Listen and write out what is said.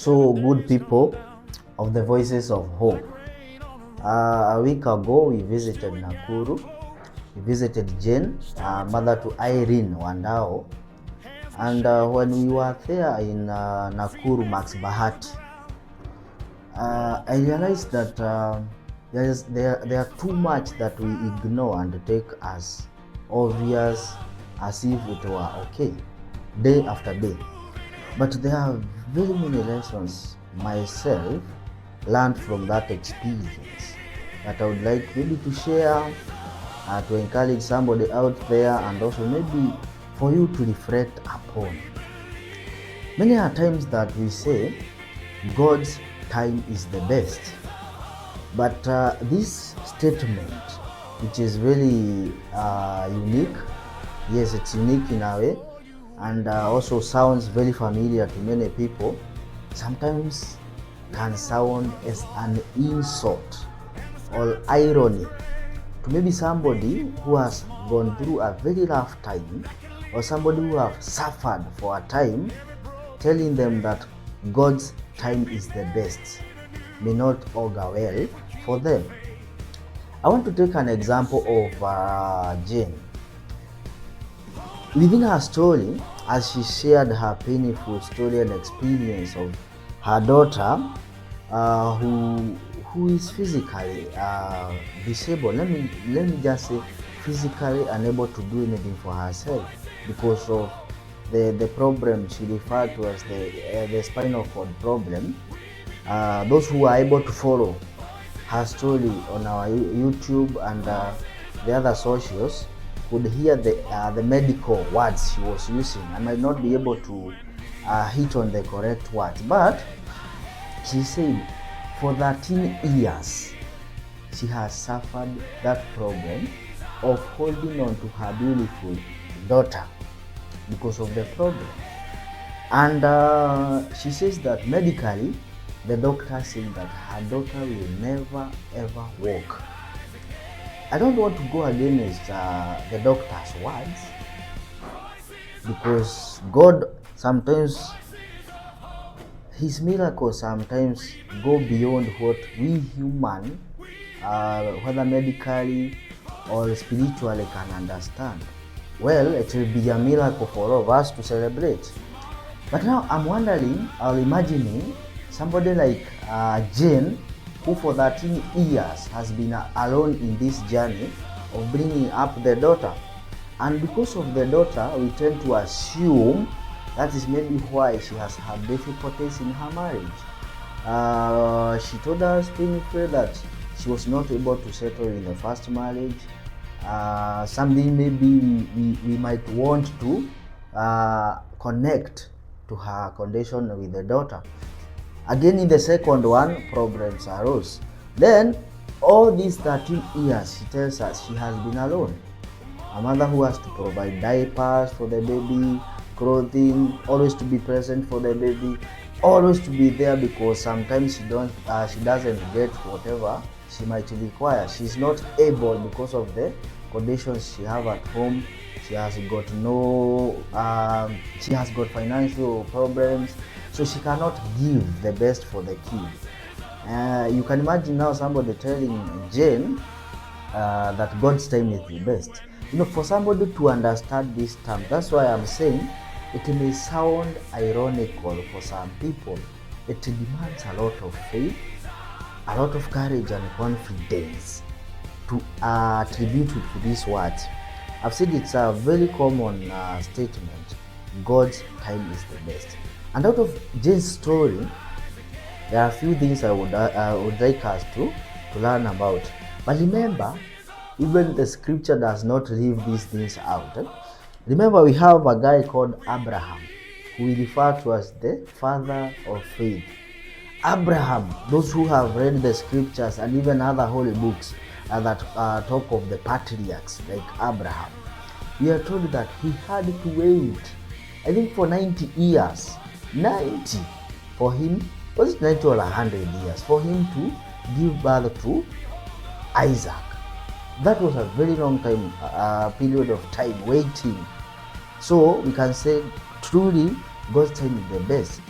So, good people of the Voices of Hope, a week ago we visited Nakuru. We visited Jane, mother to Irene Wandao, and when we were there in Nakuru Max Bahati, I realized that there are too much that we ignore and take as obvious, as if it were okay, day after day. But there are very many lessons myself learned from that experience that I would like maybe to share, to encourage somebody out there, and also maybe for you to reflect upon. Many are times that we say God's time is the best, but this statement, which is really unique, yes, it's unique in a way, and also sounds very familiar to many people, sometimes can sound as an insult or irony to maybe somebody who has gone through a very rough time, or somebody who have suffered for a time. Telling them that God's time is the best may not augur well for them. I want to take an example of Jane. Within her story, as she shared her painful story and experience of her daughter, who is physically disabled. Let me just say physically unable to do anything for herself because of the problem she referred to as the spinal cord problem. Those who are able to follow her story on our YouTube and the other socials could hear the medical words she was using. I might not be able to hit on the correct words, but she said for 13 years she has suffered that problem of holding on to her beautiful daughter because of the problem. And she says that medically the doctor said that her daughter will never ever walk. I don't want to go against the doctor's words, because God sometimes, his miracles sometimes go beyond what we human, whether medically or spiritually, can understand. Well, it will be a miracle for all of us to celebrate. But now I'm wondering, or imagining somebody like Jane, who for 13 years has been alone in this journey of bringing up the daughter. And because of the daughter, we tend to assume that is maybe why she has had difficulties in her marriage. She told us painfully that she was not able to settle in the first marriage. Something maybe we might want to connect to her condition with the daughter. Again, in the second one, problems arose. Then, all these 13 years, she tells us she has been alone. A mother who has to provide diapers for the baby, clothing, always to be present for the baby, always to be there, because sometimes she doesn't get whatever she might require. She's not able because of the conditions she have at home. She has got financial problems, so she cannot give the best for the kid. You can imagine now somebody telling Jane that God's time is the best. For somebody to understand this term, that's why I'm saying it may sound ironical for some people. It demands a lot of faith, a lot of courage and confidence to attribute it to these words. I've said it's a very common statement. God's time is the best. And out of Jane's story, there are a few things I would like us to learn about. But remember, even the scripture does not leave these things out. Remember, we have a guy called Abraham, who we refer to as the father of faith. Abraham, those who have read the scriptures and even other holy books that talk of the patriarchs like Abraham, we are told that he had to wait, I think, for 90 years. 90 for him, was it 90 or 100 years for him to give birth to Isaac? That was a very long time, period of time waiting. So we can say truly God's time is the best.